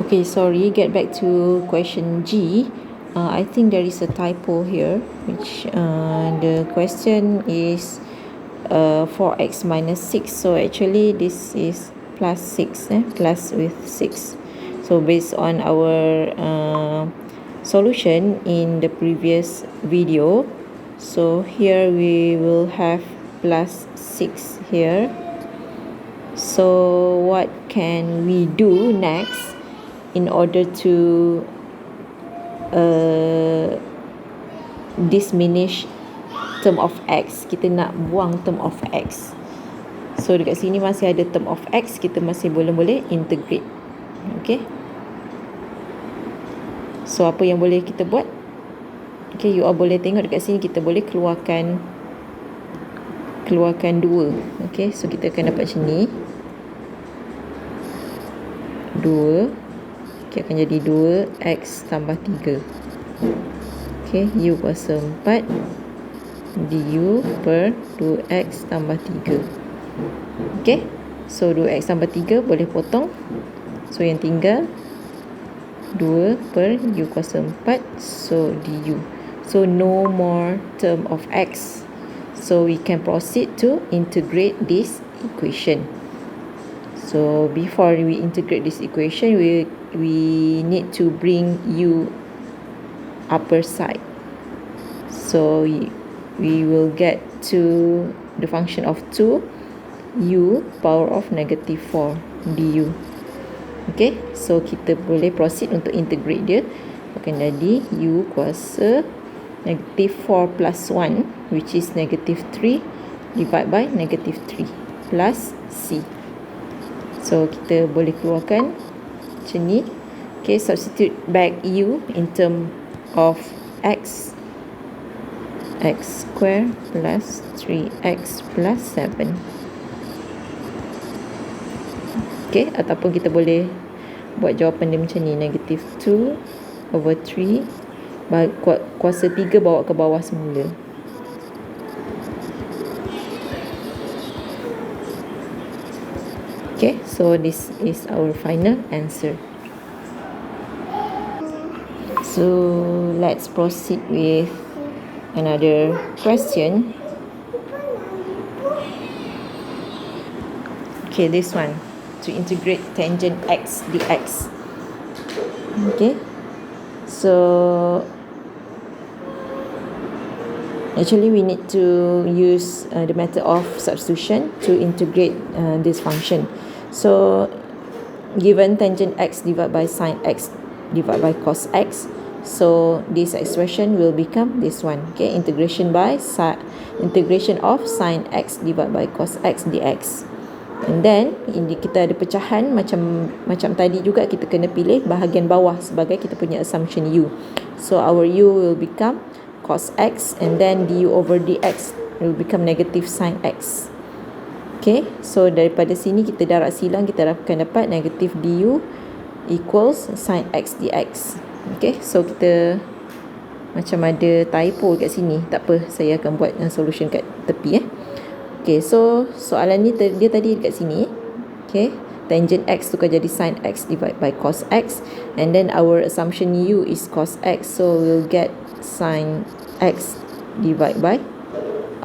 Okay, sorry, get back to question G. I think there is a typo here, which the question is 4x minus 6. So actually this is plus 6, plus with 6. So based on our solution in the previous video, so here we will have plus 6 here. So what can we do next in order to diminish term of x? Kita nak buang term of x. So dekat sini masih ada term of x, kita masih boleh integrate. Okay, so apa yang boleh kita buat? Okay, you all boleh tengok dekat sini, kita boleh keluarkan 2. Okay, so kita akan dapat macam ni, 2. Okay, akan jadi 2x tambah 3. Okay, u kuasa 4 du per 2x tambah 3. Okay, so 2x tambah 3 boleh potong, so yang tinggal 2 per u kuasa 4, so du. So no more term of x, so we can proceed to integrate this equation. So before we integrate this equation, we need to bring u upper side. So we will get to the function of 2 u power of negative 4 du. Okay, so kita boleh proceed untuk integrate dia. Akan jadi u kuasa negative 4 plus 1, which is negative 3, divide by negative 3 plus c. So kita boleh keluarkan macam ni. Okay, substitute back u in term of x square plus 3x plus 7. Okay, ataupun kita boleh buat jawapan dia macam ni, negative 2 over 3, kuasa 3 bawa ke bawah semula. Okay, so this is our final answer. So let's proceed with another question. Okay, this one, to integrate tangent x dx. Okay, so actually we need to use the method of substitution to integrate this function. So given tangent x divided by sine x divided by cos x, so this expression will become this one. Okay, integration of sine x divided by cos x dx. And then ini kita ada pecahan macam tadi juga, kita kena pilih bahagian bawah sebagai kita punya assumption u. So our u will become cos x, and then du over dx will become negative sine x. Okay, so daripada sini kita darab silang, kita akan dapat negative du equals sine x dx. Okay, so kita macam ada typo kat sini, tak apa, saya akan buat solution kat tepi. Okay, so soalan ni dia tadi dekat sini. Okay, tangent x tukar jadi sin x divided by cos x, and then our assumption u is cos x, so we'll get sin x divided by,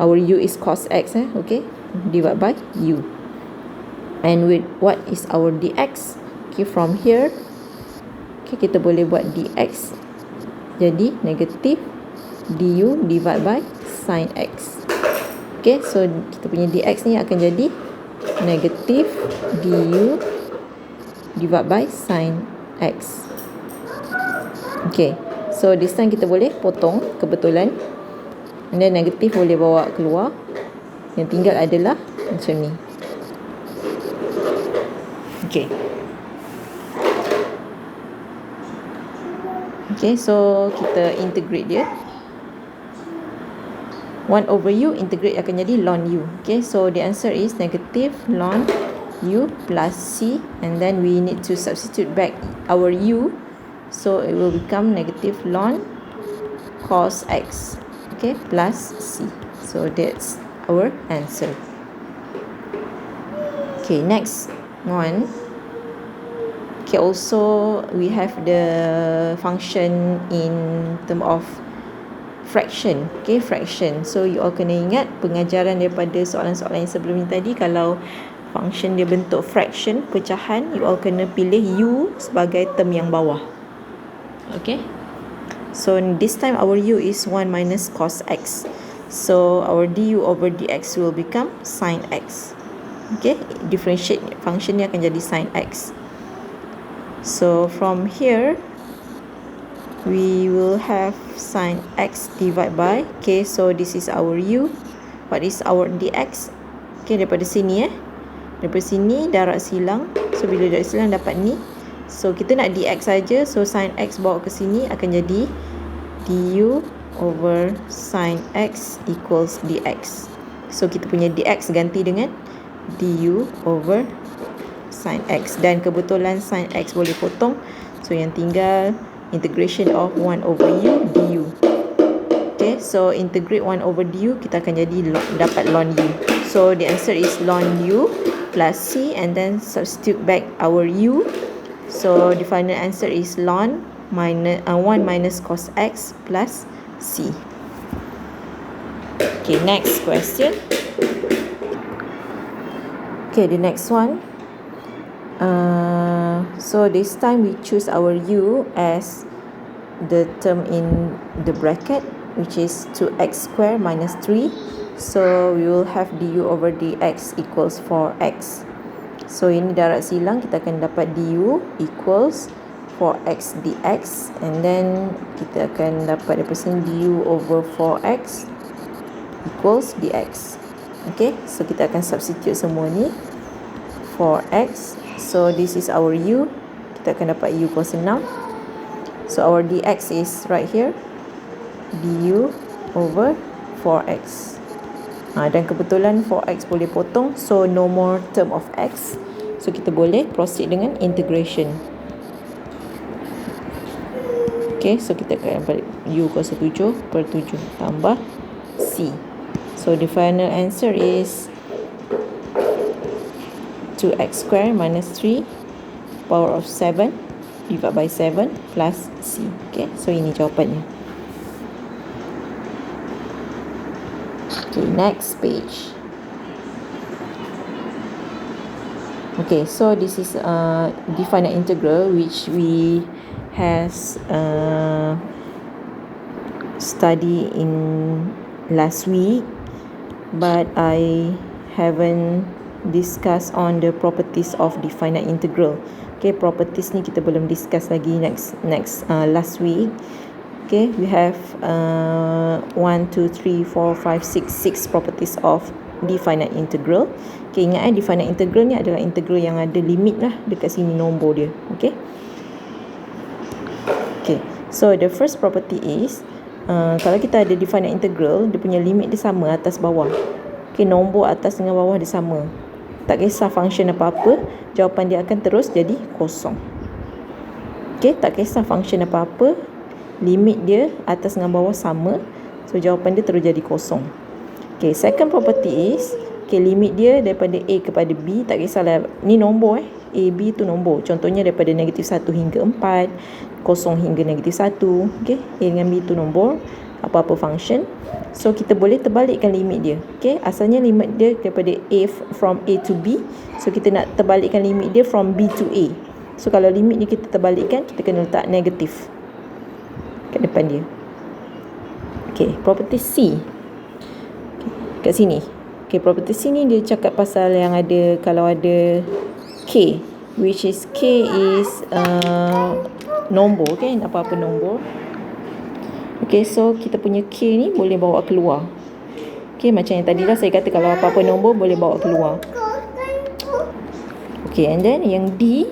our u is cos x, okay, divided by u. And with what is our dx? Okay, from here, okay, kita boleh buat dx jadi negatif du divided by sin x. Okay, so kita punya dx ni akan jadi negatif du divided by sin x. Okay, so this time kita boleh potong kebetulan, and then negatif boleh bawa keluar, yang tinggal adalah macam ni. Okay, okay, so kita integrate dia. 1 over u integrate akan jadi ln u. Okay, so the answer is negative ln u plus c, and then we need to substitute back our u, so it will become negative ln cos x, okay, plus c. So that's our answer. Okay, next one. Okay, also we have the function in term of fraction. Okay, fraction. So you all kena ingat pengajaran daripada soalan-soalan yang sebelum ni tadi, kalau function dia bentuk fraction, pecahan, you all kena pilih u sebagai term yang bawah. Okay, so this time our u is 1 minus cos x, so our du over dx will become sin x. Okay, differentiate function ni akan jadi sin x. So from here we will have sin x divided by, okay, so this is our u. What is our dx? Okay, daripada sini daripada sini darab silang, so bila darab silang dapat ni, so kita nak dx saja, so sin x bawa ke sini akan jadi du over sin x equals dx. So kita punya dx ganti dengan du over sin x, dan kebetulan sin x boleh potong, so yang tinggal integration of 1 over u du. Okay, so integrate 1 over du, kita akan jadi dapat ln u. So the answer is ln u plus c, and then substitute back our u. So the final answer is ln 1 minus cos x plus c. Okay, next question. Okay, the next one. So this time we choose our u as the term in the bracket, which is 2x square minus 3. So we will have du over dx equals 4x. So ini darab silang, kita akan dapat du equals 4x dx, and then kita akan dapat daripada sini du over 4x equals dx. Okay, so kita akan substitute semua ni, 4x, so this is our u, kita akan dapat u equals 6. So our dx is right here, du over 4x. Dan kebetulan 4x boleh potong, so no more term of x, so kita boleh proceed dengan integration. Okay, so kita akan dapat u equals 7/7 tambah c. So the final answer is 2x square minus 3 power of 7 divided by 7 plus c. Okay, so ini jawapannya. Okay, next page. Okay, so this is a definite integral which we has study in last week, but I haven't discuss on the properties of definite integral. Okay, properties ni kita belum discuss lagi last week. Okay, we have 1, 2, 3, 4, 5, 6 properties of definite integral. Okay, ingat definite integral ni adalah integral yang ada limit lah dekat sini nombor dia. Okay. Okay, so the first property is kalau kita ada definite integral, dia punya limit dia sama atas bawah. Okay, nombor atas dengan bawah dia sama. Tak kisah function apa-apa, jawapan dia akan terus jadi kosong. Okay, tak kisah function apa-apa, limit dia atas dengan bawah sama, so jawapan dia terus jadi kosong. Okay, second property is, okay, limit dia daripada a kepada b, tak kisahlah ni nombor a, b tu nombor, contohnya daripada -1 hingga 4, 0 hingga -1. Okay, a dengan b tu nombor, apa-apa function, so kita boleh terbalikkan limit dia. Okay, asalnya limit dia daripada a, from a to b, so kita nak terbalikkan limit dia from b to a. So kalau limit ni kita terbalikkan, kita kena letak negatif kat depan dia. Okay, property C. Okay, kat sini. Okay, property C ni dia cakap pasal yang ada, kalau ada K, which is K is nombor, okay, apa-apa nombor. Okay, so kita punya K ni boleh bawa keluar. Okay, macam yang tadi lah saya kata, kalau apa-apa nombor boleh bawa keluar. Okay, and then yang D,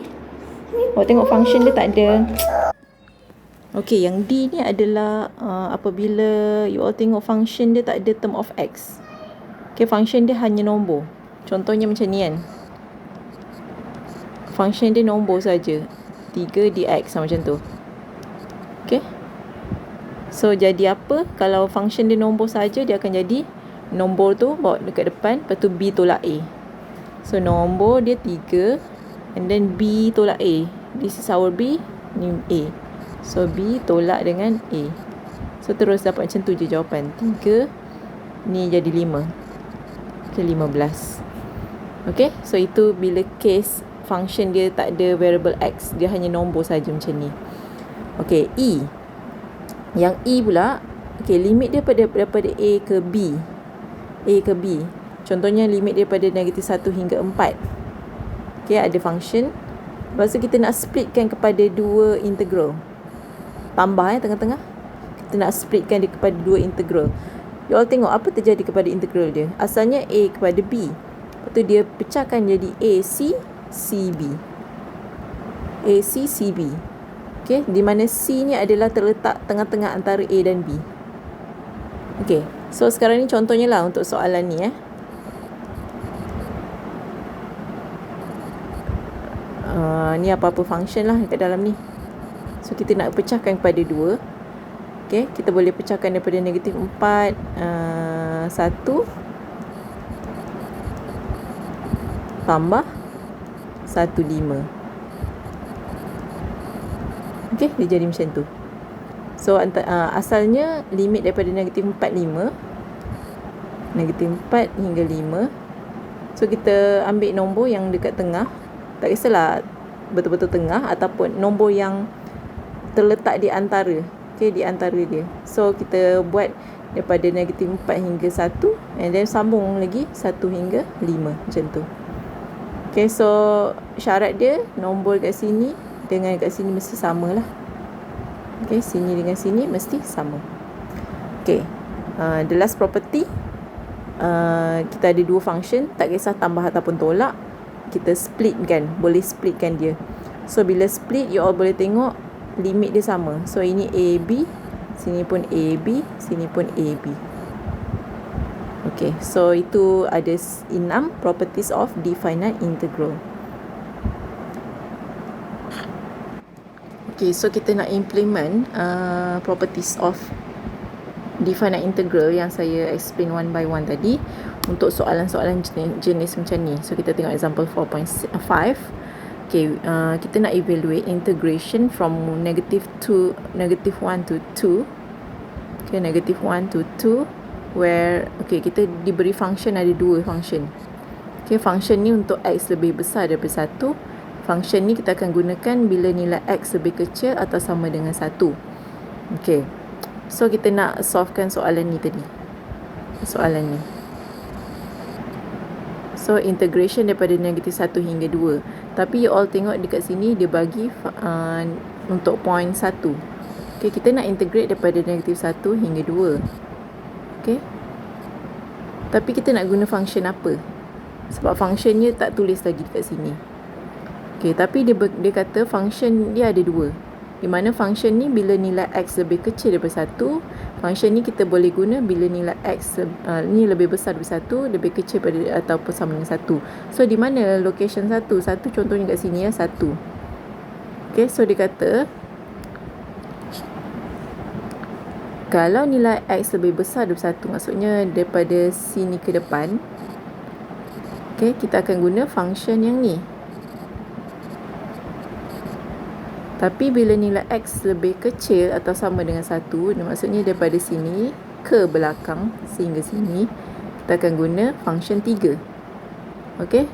awak tengok function dia tak ada. Okay, yang D ni adalah apabila you all tengok function dia tak ada term of x. Okay, function dia hanya nombor. Contohnya macam ni kan. Function dia nombor saja. 3 dx macam tu. Okay. So jadi apa? Kalau function dia nombor saja, dia akan jadi nombor tu bawa dekat depan, lepas tu b tolak a. So nombor dia 3 and then b tolak a. this is our B, ni A. So B tolak dengan A. So terus dapat macam tu je jawapan. 3 ni jadi 5. Okay, 15. Okay, so itu bila case function dia tak ada variable X, dia hanya nombor saja macam ni. Okay, E. Yang E pula, okay, limit dia daripada A ke B. A ke B. Contohnya limit daripada -1 hingga 4. Okay, ada function. Lepas tu kita nak splitkan kepada dua integral. Tambah tengah-tengah. Kita nak splitkan dia kepada dua integral. You all tengok apa terjadi kepada integral dia. Asalnya A kepada B. Lepas tu dia pecahkan jadi AC, CB. AC, CB. Okay, di mana C ni adalah terletak tengah-tengah antara A dan B. Okay, so sekarang ni contohnya lah untuk soalan ni ni apa-apa function lah kat dalam ni. So kita nak pecahkan kepada 2. Okay, kita boleh pecahkan daripada -4 1 tambah 1 5. Okay, dia jadi macam tu. So asalnya limit daripada -4 5, -4 hingga 5. So kita ambil nombor yang dekat tengah. Tak kisahlah betul-betul tengah ataupun nombor yang terletak di antara. Okay, di antara dia. So kita buat daripada -4 hingga 1 and then sambung lagi 1 hingga 5 macam tu. Okay, so syarat dia nombor kat sini dengan kat sini mesti sama lah. Okay, sini dengan sini mesti sama. Okay, the last property, kita ada dua function, tak kisah tambah ataupun tolak, kita splitkan, boleh splitkan dia. So bila split, you all boleh tengok limit dia sama. So ini AB, sini pun AB, sini pun AB. Okay, so itu ada 6 properties of definite integral. Okay, so kita nak implement properties of definite integral yang saya explain one by one tadi untuk soalan-soalan jenis macam ni. So kita tengok example 4.5. Okay, kita nak evaluate integration from -1 to 2. Okay, -1 to 2 where kita diberi function, ada dua function. Okay, function ni untuk X lebih besar daripada 1. Function ni kita akan gunakan bila nilai X lebih kecil atau sama dengan 1. Okay, so kita nak solvekan soalan ni tadi. Soalan ni. So integration daripada -1 hingga 2. Tapi you all tengok dekat sini dia bagi untuk point 1. Okay, kita nak integrate daripada -1 hingga 2. Okay, tapi kita nak guna function apa? Sebab functionnya tak tulis lagi dekat sini. Okay, tapi dia kata function dia ada dua. Di mana function ni bila nilai X lebih kecil daripada 1, function ni kita boleh guna bila nilai X ni lebih besar daripada 1, lebih kecil pada ataupun sama dengan 1. So di mana location 1? 1 contohnya kat sini 1. Okay, so dia kata kalau nilai X lebih besar daripada 1, maksudnya daripada sini ke depan, okay, kita akan guna function yang ni. Tapi bila nilai X lebih kecil atau sama dengan 1, maksudnya daripada sini ke belakang sehingga sini, kita akan guna function 3. Okay,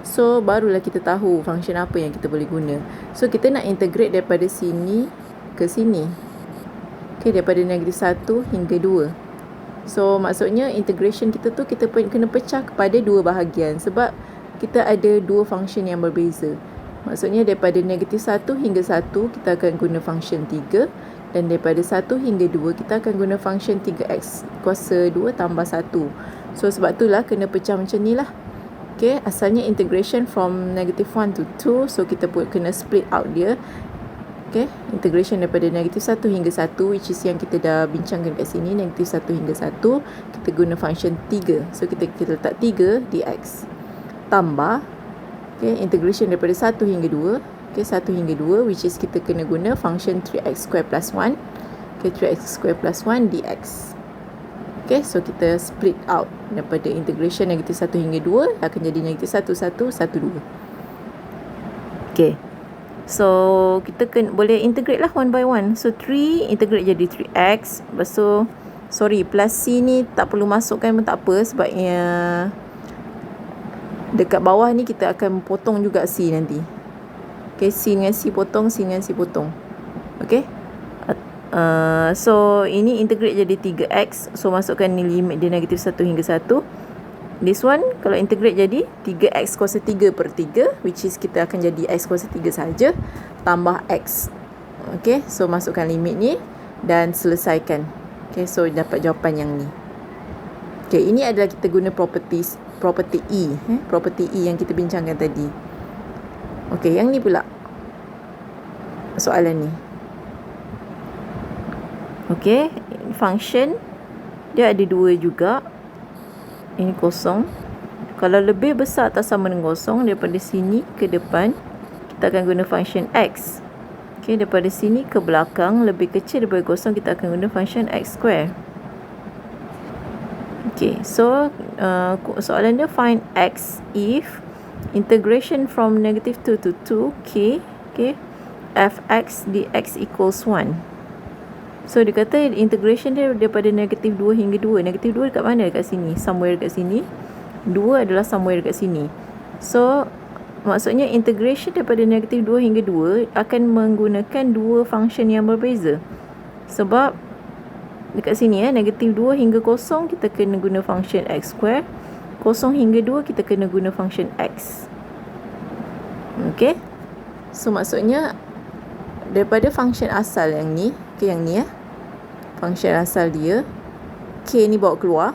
so barulah kita tahu function apa yang kita boleh guna. So kita nak integrate daripada sini ke sini. Okay, daripada -1 hingga 2. So maksudnya integration kita tu kita kena pecah kepada dua bahagian sebab kita ada dua function yang berbeza. Maksudnya daripada -1 hingga 1 kita akan guna function 3 dan daripada 1 hingga 2 kita akan guna function 3x kuasa 2 tambah 1. So sebab itulah kena pecah macam ni lah. Okay, asalnya integration from -1 to 2, so kita pun kena split out dia. Okay, integration daripada -1 hingga 1, which is yang kita dah bincangkan kat sini, -1 hingga 1, kita guna function 3. So kita letak 3 dx tambah, okay, integration daripada 1 hingga 2, okay, 1 hingga 2, which is kita kena guna function 3x square plus 1, okay, 3x square plus 1 dx. Okay, so kita split out daripada integration -1 hingga 2 akan jadi -1 1 1 2. Okay, So kita boleh integrate lah one by one. So 3 integrate jadi 3x. Lepas tu plus c ni tak perlu masukkan pun tak apa, sebabnya dekat bawah ni kita akan potong juga c nanti. Okay, c dengan c potong, c dengan c potong. Okay. So ini integrate jadi 3x. So masukkan ni limit dia negatif 1 hingga 1. This one kalau integrate jadi 3x kuasa 3 per 3, which is kita akan jadi x kuasa 3 saja, tambah x. Okay, so masukkan limit ni dan selesaikan. Okay, so dapat jawapan yang ni. Okay, ini adalah kita guna property E. Property E yang kita bincangkan tadi. Okay, yang ni pula soalan ni. Okay, function dia ada 2 juga. Ini kosong. Kalau lebih besar atau sama dengan kosong, daripada sini ke depan kita akan guna function x. Okay, daripada sini ke belakang lebih kecil daripada kosong, kita akan guna function x square. Okay, so soalan dia find x if integration from negative 2 to 2k, okay, fx dx equals 1. So dia kata integration dia daripada negatif 2 hingga 2. Negatif 2 dekat mana? Dekat sini. Somewhere dekat sini. 2 adalah somewhere dekat sini. So maksudnya integration daripada negatif 2 hingga 2 akan menggunakan dua function yang berbeza. Sebab dekat sini negatif 2 hingga 0 kita kena guna function x square. 0 hingga 2 kita kena guna function x. Okay. So maksudnya daripada function asal yang ni ke yang ni function asal dia, k ni bawa keluar.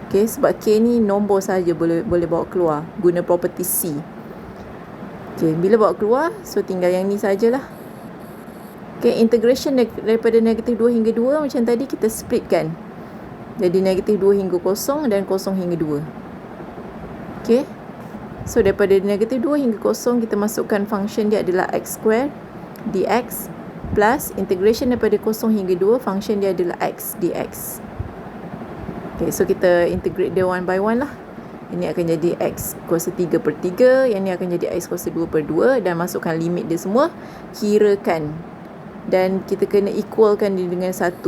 Okay, sebab k ni nombor saja boleh bawa keluar guna property c. Okay, bila bawa keluar, so tinggal yang ni sajalah. Okay, integration daripada negatif 2 hingga 2 macam tadi kita split kan. Jadi negatif 2 hingga 0 dan 0 hingga 2. Okay, so daripada negatif 2 hingga 0 kita masukkan function dia adalah x square dx plus integration daripada 0 hingga 2 function dia adalah x dx. Okay, so kita integrate dia one by one lah. Ini akan jadi x kuasa 3 per 3, yang ni akan jadi x kuasa 2 per 2, dan masukkan limit dia semua, kirakan, dan kita kena equalkan dia dengan 1.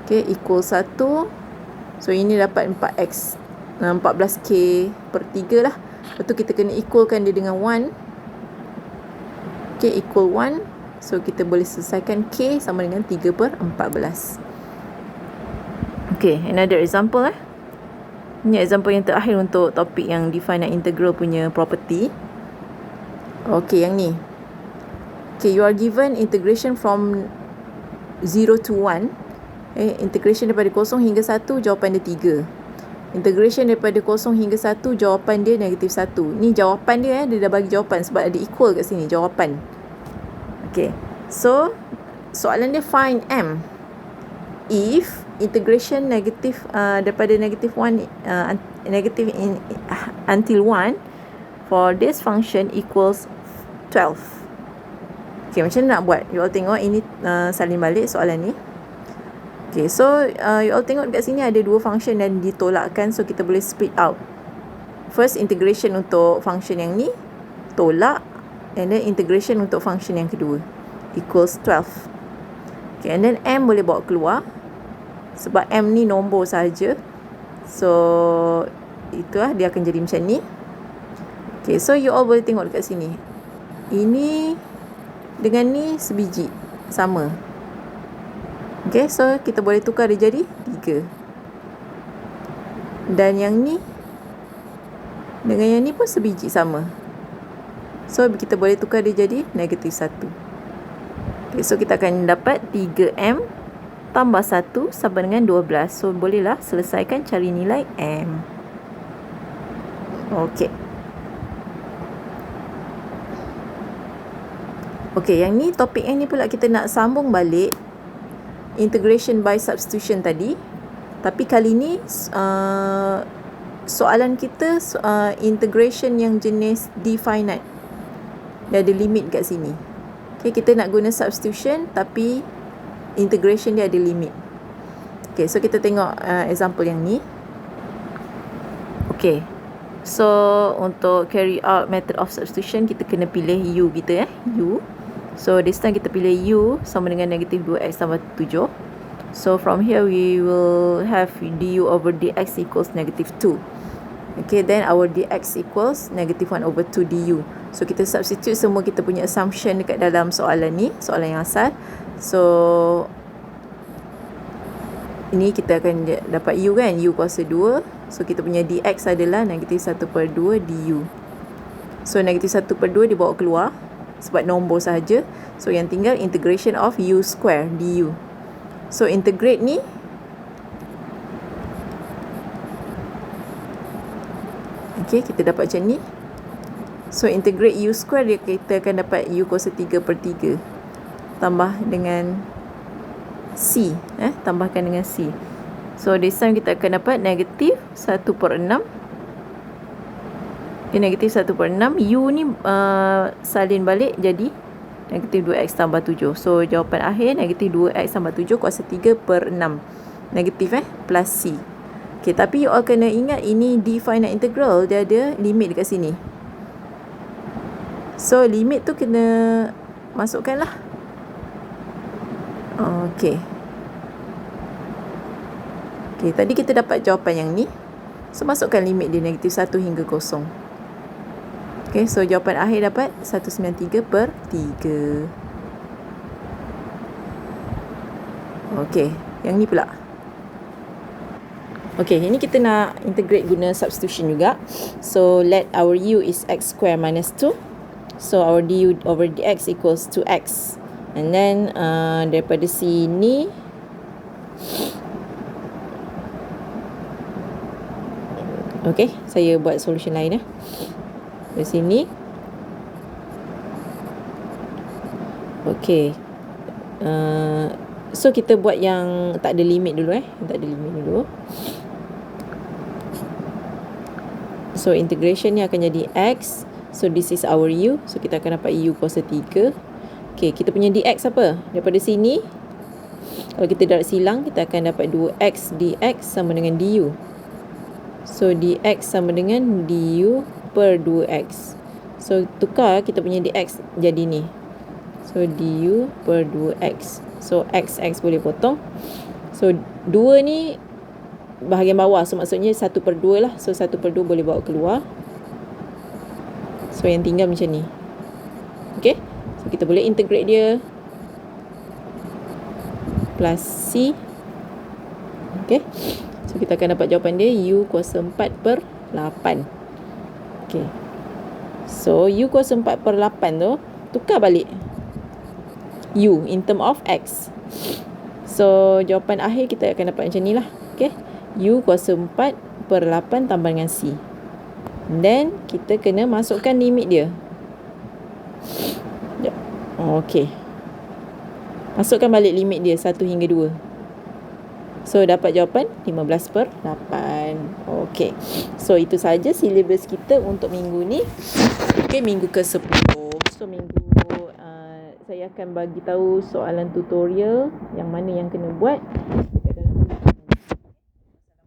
Okay, equal 1. So ini dapat 4x 14k per 3 lah. Lepas tu kita kena equalkan dia dengan 1. Okay, equal 1. So kita boleh selesaikan k sama dengan 3 per 14. Okay, another example Ini example yang terakhir untuk topik yang definite integral punya property. Okay, yang ni. Okay, you are given integration from 0 to 1. Integration daripada 0 hingga 1, jawapan dia 3. Integration daripada 0 hingga 1, jawapan dia negatif 1. Ni jawapan dia dia dah bagi jawapan sebab ada equal kat sini, jawapan. Okay, so soalan dia find m if integration negatif daripada negatif 1 negative until 1 for this function equals 12. Okay, macam mana nak buat? You all tengok ini salin balik soalan ni. Okay, so you all tengok dekat sini ada dua function dan ditolakkan, so kita boleh split out. First integration untuk function yang ni tolak, and then integration untuk function yang kedua equals 12. Okay, and then m boleh bawa keluar sebab m ni nombor saja. So itulah dia akan jadi macam ni. Okay, so you all boleh tengok dekat sini. Ini dengan ni sebiji sama. Okay, so kita boleh tukar dia jadi 3. Dan yang ni dengan yang ni pun sebiji sama. So kita boleh tukar dia jadi negatif 1. Okay, so kita akan dapat 3m tambah 1 sama dengan 12. So bolehlah selesaikan cari nilai m. Okay. Okay, yang ni topik yang ni pula kita nak sambung balik integration by substitution tadi. Tapi kali ni soalan kita integration yang jenis definite. Dia ada limit kat sini. Okay, kita nak guna substitution tapi integration dia ada limit. Okay, so kita tengok example yang ni. Okay, So untuk carry out method of substitution, kita kena pilih U kita U. So this time kita pilih U sama dengan negatif 2x tambah 7. So from here we will have du over dx equals negative 2. Okay, then our dx equals negative 1 over 2 du. So kita substitute semua kita punya assumption dekat dalam soalan ni, soalan yang asal. So ini kita akan dapat u kan, u kuasa 2. So kita punya dx adalah negatif 1/2 du. So negatif 1/2 dibawa keluar sebab nombor sahaja. So yang tinggal integration of u square du. So integrate ni okay, kita dapat macam ni. So integrate u square dia, kita akan dapat u kuasa 3/3 tambah dengan c, tambahkan dengan c. So this time kita akan dapat negatif 1/6. Okay, negatif 1/6. U ni salin balik jadi negatif 2x tambah 7. So jawapan akhir negatif 2x tambah 7 kuasa 3/6. Negatif plus c. Okay, tapi you all kena ingat ini definite integral, dia ada limit dekat sini. So limit tu kena masukkan lah. Okay. Okay, tadi kita dapat jawapan yang ni. So masukkan limit dia negatif 1 hingga 0. Okay, so jawapan akhir dapat 193/3. Okay, yang ni pula. Okay, ini kita nak integrate guna substitution juga. So let our u is x square minus 2. So our du over dx equals 2x. And then daripada sini okay, saya buat solution lain dari sini. Okay, so kita buat yang tak ada limit dulu tak ada limit dulu. So integration ni akan jadi x. So this is our u. So kita akan dapat u kuasa 3. Okay, kita punya dx apa? Daripada sini kalau kita darab silang, kita akan dapat 2x dx sama dengan du. So dx sama dengan du per 2x. So tukar kita punya dx jadi ni. So du per 2x. So x boleh potong. So 2 ni bahagian bawah. So maksudnya 1/2 lah. So 1/2 boleh bawa keluar. So yang tinggal macam ni. Okay, so kita boleh integrate dia. Plus c. Okay, so kita akan dapat jawapan dia u kuasa 4/8. Okay, so u kuasa 4/8 tu tukar balik u in term of x. So jawapan akhir kita akan dapat macam ni lah. Okay, u kuasa 4/8 tambah dengan c. And then kita kena masukkan limit dia. Okay, masukkan balik limit dia 1 hingga 2. So dapat jawapan 15/8. Okay, so itu saja silibus kita untuk minggu ni. Okay, minggu ke-10. So minggu saya akan bagi tahu soalan tutorial yang mana yang kena buat dekat dalam.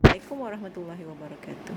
Assalamualaikum warahmatullahi wabarakatuh.